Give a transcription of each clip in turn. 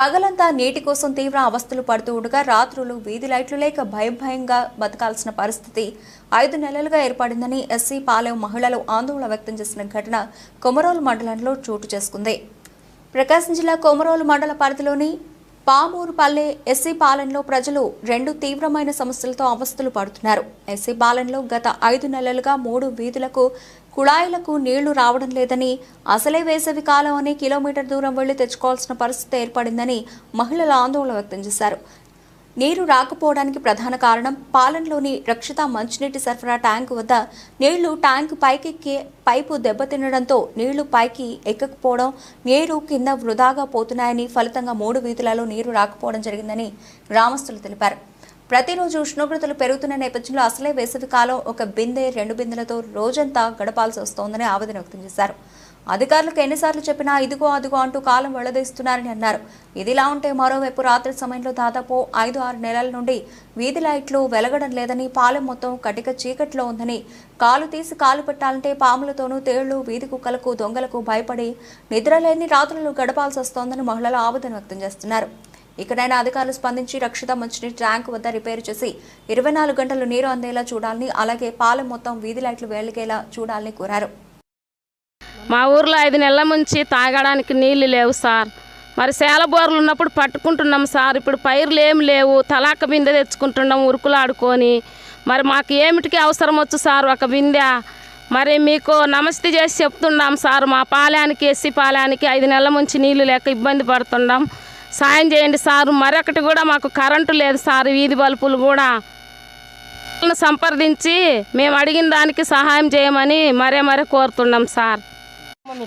పగలంతా నీటి కోసం తీవ్ర అవస్థలు పడుతూ ఉండగా రాత్రులు వీధి లైట్లు లేక భయంగా బతకాల్సిన పరిస్థితి 5 నెలలుగా ఏర్పడిందని ఎస్సీ పాలెం మహిళలు ఆందోళన వ్యక్తం చేసిన ఘటన కొమరోలు మండలంలో చోటు చేసుకుంది. ప్రకాశం జిల్లా కొమరోలు మండల పరిధిలోని పామూరుపల్లె ఎస్సీ పాలెంలో ప్రజలు 2 తీవ్రమైన సమస్యలతో అవస్థలు పడుతున్నారు. ఎస్సీ పాలెంలో గత 5 నెలలుగా 3 వీధులకు కుళాయిలకు నీళ్లు రావడం లేదని, అసలే వేసవి కాలం అని కిలోమీటర్ దూరం వెళ్లి తెచ్చుకోవాల్సిన పరిస్థితి ఏర్పడిందని మహిళలు ఆందోళన వ్యక్తం చేశారు. నీరు రాకపోవడానికి ప్రధాన కారణం పాలెంలోని రక్షిత మంచినీటి సరఫరా ట్యాంకు వద్ద నీళ్లు ట్యాంకు పైకెక్కే పైపు దెబ్బతినడంతో నీళ్లు పైకి ఎక్కకపోవడం, నీరు కింద వృధాగా పోతున్నాయని, ఫలితంగా 3 వీధులలో నీరు రాకపోవడం జరిగిందని గ్రామస్తులు తెలిపారు. ప్రతిరోజు ఉష్ణోగ్రతలు పెరుగుతున్న నేపథ్యంలో అసలే వేసవి కాలం 1 బిందె 2 బిందెలతో రోజంతా గడపాల్సి వస్తోందని ఆవేదన వ్యక్తం చేశారు. అధికారులకు ఎన్నిసార్లు చెప్పినా ఇదిగో అదిగో అంటూ కాలం వెళ్లదీస్తున్నారని అన్నారు. ఇదిలా ఉంటే మరోవైపు రాత్రి సమయంలో దాదాపు 5-6 నెలల నుండి వీధి లైట్లు వెలగడం లేదని, పాలెం మొత్తం కటిక చీకట్లో ఉందని, కాలు తీసి కాలు పెట్టాలంటే పాములతోనూ తేళ్లు, వీధి కుక్కలకు, దొంగలకు భయపడి నిద్రలేని రాత్రులు గడపాల్సి వస్తోందని మహిళలు ఆవేదన వ్యక్తం చేస్తున్నారు. ఇకనైనా అధికారులు స్పందించి రక్షిత మంచినీటి ట్యాంకు వద్ద రిపేరు చేసి 24 గంటలు నీరు అందేలా చూడాలని, అలాగే పాలెం మొత్తం వీధి లైట్లు వెలిగేలా చూడాలని కోరారు. మా ఊర్లో 5 నెలల నుంచి తాగడానికి నీళ్లు లేవు సార్. మరి సేల బోర్లు ఉన్నప్పుడు పట్టుకుంటున్నాం సార్. ఇప్పుడు పైర్లు ఏమి లేవు, తలాక బిందె తెచ్చుకుంటున్నాం ఉరుకులు ఆడుకొని. మరి మాకు ఏమిటికి అవసరం వచ్చు సార్ 1 బిందె. మరి మీకు నమస్తే చేసి చెప్తున్నాం సార్. మా పాలెనికి ఎస్సీ పాలెనికి 5 నెలల నుంచి నీళ్లు లేక ఇబ్బంది పడుతున్నాం. సాయం చేయండి సార్. మరొకటి కూడా మాకు కరెంటు లేదు సార్. వీధి బల్బులు కూడా సంప్రదించి మేము అడిగిన దానికి సహాయం చేయమని మరే కోరుతున్నాం సార్.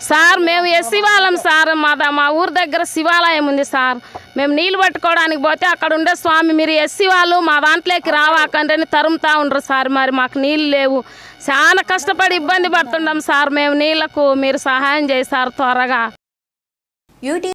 సార్ మేము ఎస్సీ వాళ్ళం సార్. మా ఊరు దగ్గర శివాలయం ఉంది సార్. మేము నీళ్ళు పట్టుకోవడానికి పోతే అక్కడ ఉండే స్వామి, మీరు ఎస్సీ వాళ్ళు మా దాంట్లోకి రావాకండి తరుముతా ఉండరు సార్. మరి మాకు నీళ్ళు లేవు, చాలా కష్టపడి ఇబ్బంది పడుతున్నాం సార్. మేము నీళ్లకు మీరు సహాయం చేశారు త్వరగా.